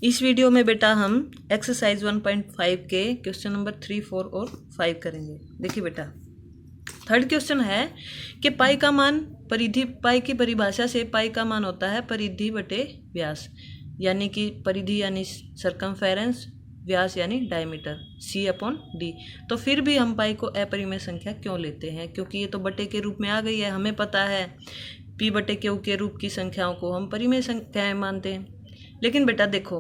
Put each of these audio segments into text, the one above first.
इस वीडियो में बेटा हम एक्सरसाइज 1.5 के क्वेश्चन नंबर 3, 4 और 5 करेंगे। देखिए बेटा, थर्ड क्वेश्चन है कि पाई का मान परिधि, पाई की परिभाषा से पाई का मान होता है परिधि बटे व्यास, यानी कि परिधि यानी सरकमफेरेंस, व्यास यानी डायमीटर, C/D। तो फिर भी हम पाई को अपरिमेय संख्या क्यों लेते हैं? क्योंकि ये तो बटे के रूप में आ गई है। हमें पता है P/Q के रूप की संख्याओं को हम परिमेय संख्याएं मानते हैं। लेकिन बेटा देखो,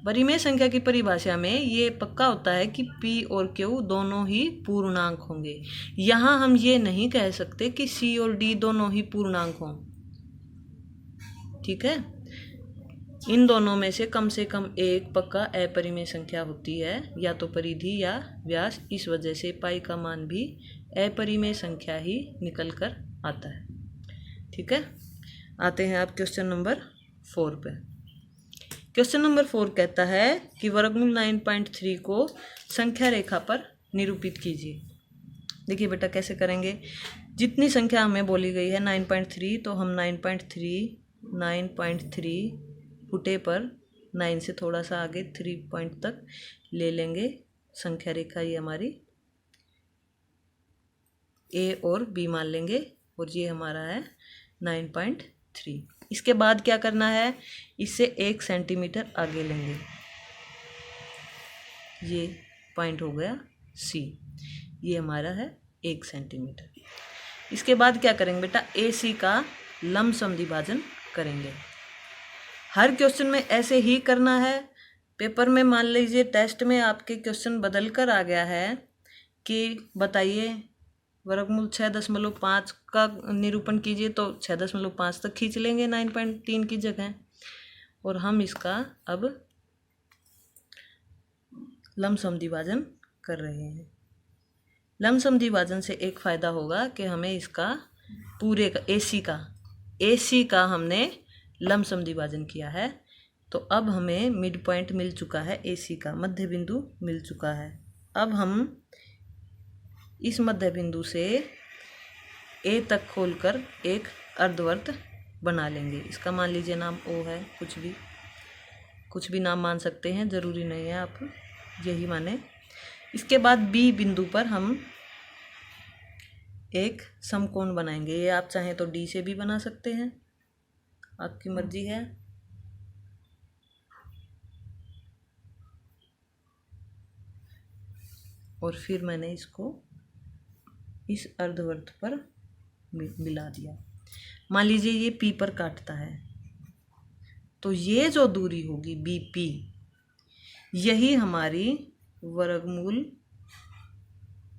परिमेय संख्या की परिभाषा में ये पक्का होता है कि P और Q दोनों ही पूर्णांक होंगे। यहाँ हम ये नहीं कह सकते कि C और D दोनों ही पूर्णांक हों। ठीक है, इन दोनों में से कम एक पक्का अपरिमेय संख्या होती है, या तो परिधि या व्यास। इस वजह से पाई का मान भी अपरिमेय संख्या ही निकल कर आता है। ठीक है, आते हैं आप क्वेश्चन नंबर 4 पे। क्वेश्चन नंबर 4 कहता है कि वर्गमूल 9.3 को संख्या रेखा पर निरूपित कीजिए। देखिए बेटा कैसे करेंगे। जितनी संख्या हमें बोली गई है 9.3, तो हम 9.3 फुटे पर 9 से थोड़ा सा आगे 3 पॉइंट तक ले लेंगे। संख्या रेखा ये हमारी A और B मान लेंगे, और ये हमारा है 9.3। इसके बाद क्या करना है, इससे 1 सेंटीमीटर आगे लेंगे। ये पॉइंट हो गया C, ये हमारा है 1 सेंटीमीटर। इसके बाद क्या करेंगे बेटा, AC का लमसम विभाजन करेंगे। हर क्वेश्चन में ऐसे ही करना है। पेपर में मान लीजिए टेस्ट में आपके क्वेश्चन बदल कर आ गया है कि बताइए वर्गमूल 6.5 का निरूपण कीजिए, तो 6.5 तक खींच लेंगे 9.3 की जगह। और हम इसका अब लमसम विभाजन कर रहे हैं। लमसम विभाजन से एक फ़ायदा होगा कि हमें इसका पूरे का AC का हमने लमसम विभाजन किया है, तो अब हमें मिड पॉइंट मिल चुका है। AC का मध्य बिंदु मिल चुका है। अब हम इस मध्य बिंदु से A तक खोलकर एक अर्धवृत्त बना लेंगे। इसका मान लीजिए नाम O है, कुछ भी नाम मान सकते हैं, ज़रूरी नहीं है आप यही माने। इसके बाद B बिंदु पर हम एक समकोण बनाएंगे। ये आप चाहें तो D से भी बना सकते हैं, आपकी मर्जी है। और फिर मैंने इसको इस अर्धवृत्त पर मिला दिया। मान लीजिए ये P पर काटता है, तो ये जो दूरी होगी BP, यही हमारी वर्गमूल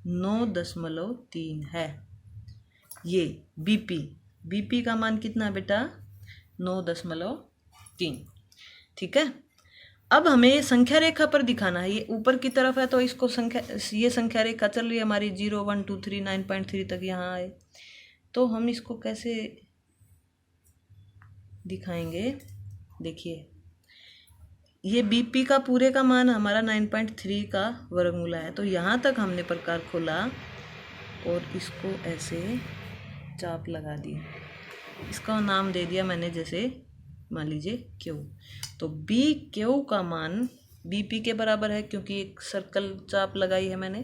9.3 है। ये BP का मान कितना है बेटा, 9.3। ठीक है, अब हमें ये संख्या रेखा पर दिखाना है। ये ऊपर की तरफ है, तो इसको ये संख्या रेखा चल रही है हमारी 0, 1, 2, 3, 9.3 तक यहाँ आए। तो हम इसको कैसे दिखाएंगे, देखिए ये BP का पूरे का मान हमारा 9.3 का वर्गमूल है। तो यहाँ तक हमने प्रकार खोला और इसको ऐसे चाप लगा दी। इसका नाम दे दिया मैंने, जैसे मान लीजिए Q। तो BQ का मान BP के बराबर है, क्योंकि एक सर्कल चाप लगाई है मैंने।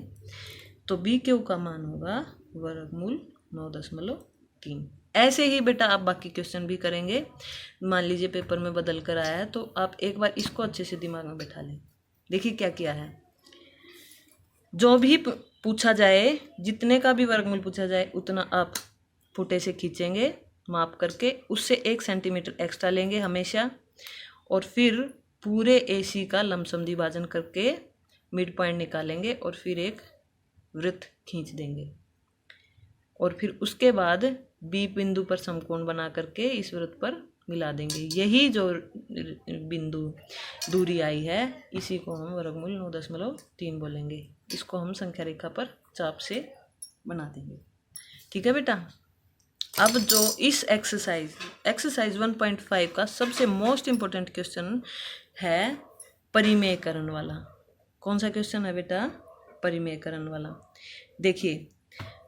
तो BQ का मान होगा वर्गमूल 9.3। ऐसे ही बेटा आप बाकी क्वेश्चन भी करेंगे। मान लीजिए पेपर में बदल कर आया है, तो आप एक बार इसको अच्छे से दिमाग में बैठा लें। देखिए क्या किया है, जो भी पूछा जाए, जितने का भी वर्गमूल पूछा जाए, उतना आप फुटे से खींचेंगे माप करके, उससे 1 सेंटीमीटर एक्स्ट्रा लेंगे हमेशा, और फिर पूरे AC का लमसम विभाजन करके मिड पॉइंट निकालेंगे, और फिर एक वृत्त खींच देंगे, और फिर उसके बाद B बिंदु पर समकोण बना करके इस वृत्त पर मिला देंगे। यही जो बिंदु दूरी आई है, इसी को हम वर्गमूल 9.3 बोलेंगे। इसको हम संख्या रेखा पर चाप से बना देंगे। ठीक है बेटा, अब जो इस एक्सरसाइज 1.5 का सबसे मोस्ट इम्पोर्टेंट क्वेश्चन है परिमेयकरण वाला। कौन सा क्वेश्चन है बेटा, परिमेयकरण वाला। देखिए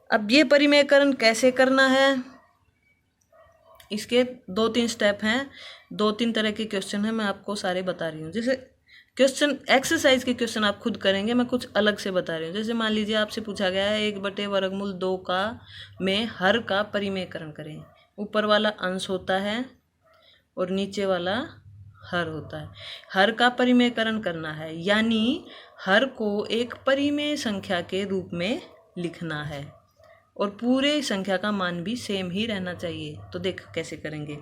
अब ये परिमेयकरण कैसे करना है, इसके 2-3 स्टेप हैं, 2-3 तरह के क्वेश्चन हैं, मैं आपको सारे बता रही हूँ। जैसे क्वेश्चन एक्सरसाइज के क्वेश्चन आप खुद करेंगे, मैं कुछ अलग से बता रही हूँ। जैसे मान लीजिए आपसे पूछा गया है 1/वर्गमूल 2 का में हर का परिमेयकरण करें। ऊपर वाला अंश होता है और नीचे वाला हर होता है। हर का परिमेयकरण करना है, यानी हर को एक परिमेय संख्या के रूप में लिखना है और पूरे संख्या का मान भी सेम ही रहना चाहिए। तो देख कैसे करेंगे।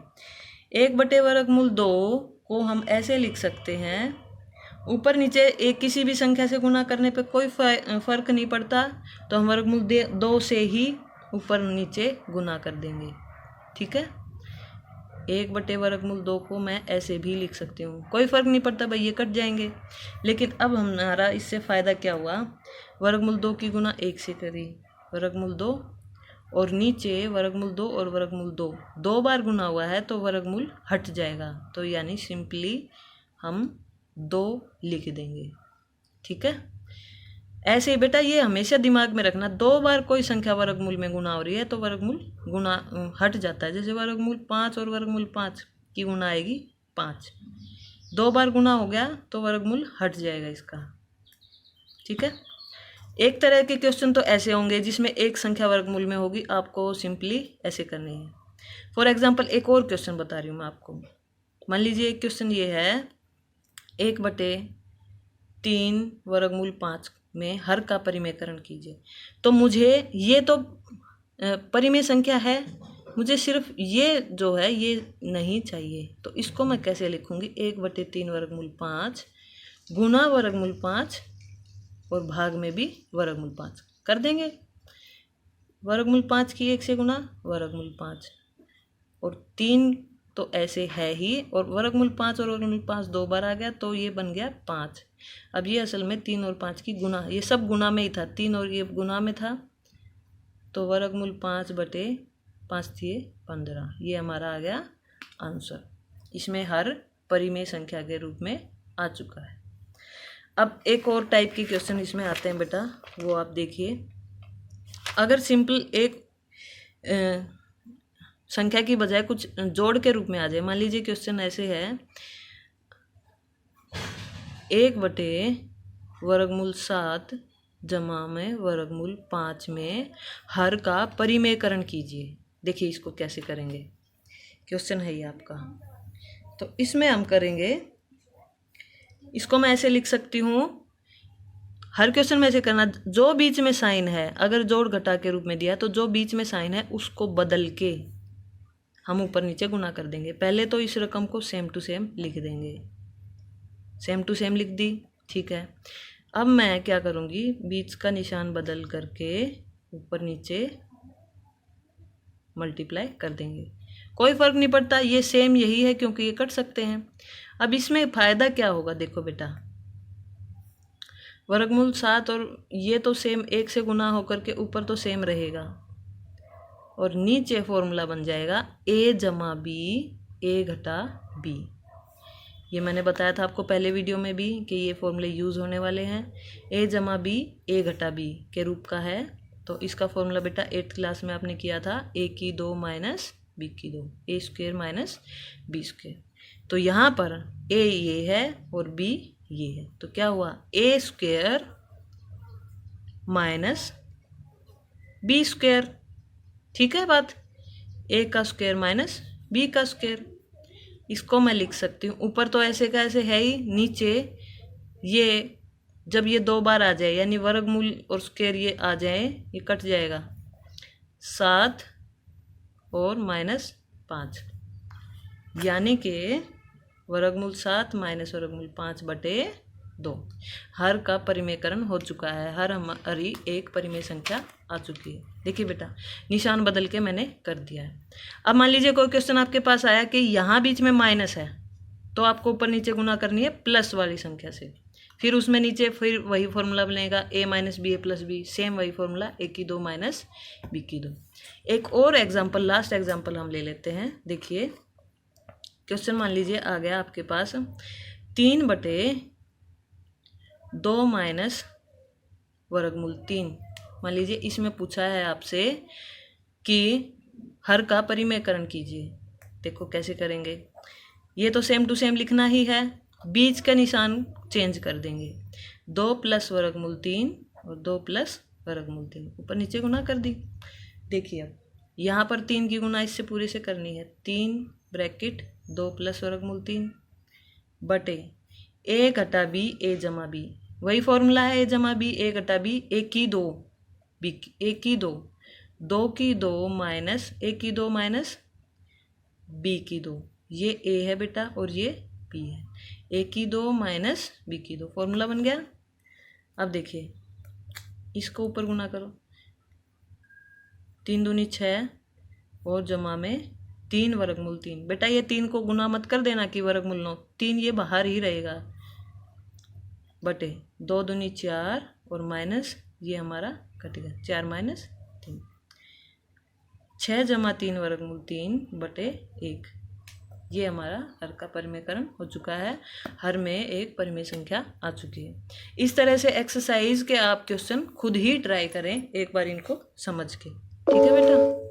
1/वर्गमूल 2 को हम ऐसे लिख सकते हैं, ऊपर नीचे एक किसी भी संख्या से गुना करने पे कोई फर्क नहीं पड़ता, तो हम वर्गमूल 2 से ही ऊपर नीचे गुना कर देंगे। ठीक है, 1/वर्गमूल 2 को मैं ऐसे भी लिख सकती हूँ, कोई फर्क नहीं पड़ता भाई, ये कट जाएंगे। लेकिन अब हमारा इससे फ़ायदा क्या हुआ, वर्गमूल 2 की गुना 1 से करी, वर्गमूल 2 और नीचे वर्गमूल 2 और वर्गमूल 2 2 बार गुना हुआ है तो वर्गमूल हट जाएगा, तो यानी सिंपली हम 2 लिख देंगे। ठीक है, ऐसे ही बेटा ये हमेशा दिमाग में रखना, 2 बार कोई संख्या वर्गमूल में गुना हो रही है तो वर्गमूल गुना हट जाता है। जैसे वर्गमूल 5 और वर्गमूल 5 की गुना आएगी 5, 2 बार गुना हो गया तो वर्गमूल हट जाएगा इसका। ठीक है, एक तरह के क्वेश्चन तो ऐसे होंगे जिसमें एक संख्या वर्गमूल में होगी, आपको सिंपली ऐसे करनी है। फॉर एग्जाम्पल एक और क्वेश्चन बता रही हूँ मैं आपको। मान लीजिए एक क्वेश्चन ये है, 1/3 वर्गमूल 5 में हर का परिमेयकरण कीजिए। तो मुझे ये तो परिमेय संख्या है, मुझे सिर्फ ये जो है ये नहीं चाहिए, तो इसको मैं कैसे लिखूँगी, 1/3 वर्गमूल 5 गुना वर्गमूल 5 और भाग में भी वर्गमूल 5 कर देंगे। वर्गमूल 5 की 1 से गुना वर्गमूल 5 और 3 तो ऐसे है ही, और वर्गमूल 5 और वर्गमूल 5 2 बार आ गया तो ये बन गया 5। अब ये असल में 3 और 5 की गुना, ये सब गुना में ही था, 3 और ये गुना में था, तो वर्गमूल 5/5 थी 15, ये हमारा आ गया आंसर। इसमें हर परिमेय संख्या के रूप में आ चुका है। अब एक और टाइप के क्वेश्चन इसमें आते हैं बेटा, वो आप देखिए। अगर सिंपल एक संख्या की बजाय कुछ जोड़ के रूप में आ जाए, मान लीजिए क्वेश्चन ऐसे है, 1/वर्गमूल 7 जमा में वर्गमूल 5 में हर का परिमेयकरण कीजिए। देखिए इसको कैसे करेंगे, क्वेश्चन है ये आपका। तो इसमें हम करेंगे, इसको मैं ऐसे लिख सकती हूँ, हर क्वेश्चन में ऐसे करना, जो बीच में साइन है, अगर जोड़ घटा के रूप में दिया तो जो बीच में साइन है उसको बदल के हम ऊपर नीचे गुना कर देंगे। पहले तो इस रकम को सेम टू सेम लिख देंगे, सेम टू सेम लिख दी। ठीक है, अब मैं क्या करूँगी, बीच का निशान बदल करके ऊपर नीचे मल्टीप्लाई कर देंगे, कोई फ़र्क नहीं पड़ता, ये सेम यही है क्योंकि ये कट सकते हैं। अब इसमें फ़ायदा क्या होगा, देखो बेटा, वर्गमूल 7 और ये तो सेम 1 से गुना होकर के ऊपर तो सेम रहेगा, और नीचे फॉर्मूला बन जाएगा a जमा बी a घटा बी। ये मैंने बताया था आपको पहले वीडियो में भी कि ये फॉर्मूले यूज़ होने वाले हैं। a जमा बी a घटा बी के रूप का है, तो इसका फॉर्मूला बेटा 8th क्लास में आपने किया था, a की 2 माइनस b की 2, a square minus b square. तो यहाँ पर a ये है और b ये है, तो क्या हुआ, a square minus b square. ठीक है बात, a का स्क्वायर माइनस b का स्क्वायर, इसको मैं लिख सकती हूँ। ऊपर तो ऐसे का ऐसे है ही, नीचे ये जब ये 2 बार आ जाए, यानी वर्गमूल और स्क्वायर ये आ जाए, ये कट जाएगा, 7 और माइनस 5, यानी कि वर्गमूल 7 माइनस वर्गमूल 5/2। हर का परिमेयकरण हो चुका है, हर हमारी एक परिमेय संख्या आ चुकी है। देखिए बेटा, निशान बदल के मैंने कर दिया है। अब मान लीजिए कोई क्वेश्चन आपके पास आया कि यहाँ बीच में माइनस है, तो आपको ऊपर नीचे गुना करनी है प्लस वाली संख्या से, फिर उसमें नीचे फिर वही फॉर्मूला बनेगा a minus B A plus B, same वही फॉर्मूला, a की 2 माइनस b की 2। एक और एग्जाम्पल, लास्ट एग्जाम्पल हम ले लेते हैं। देखिए क्वेश्चन मान लीजिए आ गया आपके पास 3/2 माइनस वर्गमूल 3। मान लीजिए इसमें पूछा है आपसे कि हर का परिमेयकरण कीजिए। देखो कैसे करेंगे। ये तो सेम टू सेम लिखना ही है, बीच का निशान चेंज कर देंगे। 2 + वर्गमूल 3 और 2 + वर्गमूल 3 ऊपर नीचे गुना कर दी। देखिए अब यहाँ पर 3 की गुना इससे पूरे से करनी है। 3 ब्रैकेट 2 + वर्गमूल 3 बटे a घटा b a जमा b, वही फॉर्मूला है a जमा b, a घटा b, a की 2 b a की 2, 2 की 2 माइनस a की 2 माइनस b की 2, ये a है बेटा और ये b है। a की 2 माइनस b की 2 फॉर्मूला बन गया। अब देखिए इसको ऊपर गुना करो, 3 दूनी 6 और जमा में 3 वर्गमूल 3। बेटा ये 3 को गुना मत कर देना कि वर्गमूल 9, 3 ये बाहर ही रहेगा, बटे 2 दूनी 4 और माइनस ये हमारा कटेगा 4 माइनस 3, 6 जमा 3 वर्गमूल 3 बटे 1। ये हमारा हर का परिमेयकरण हो चुका है, हर में एक परिमेय संख्या आ चुकी है। इस तरह से एक्सरसाइज के आप क्वेश्चन खुद ही ट्राई करें एक बार इनको समझ के, ठीक है बेटा।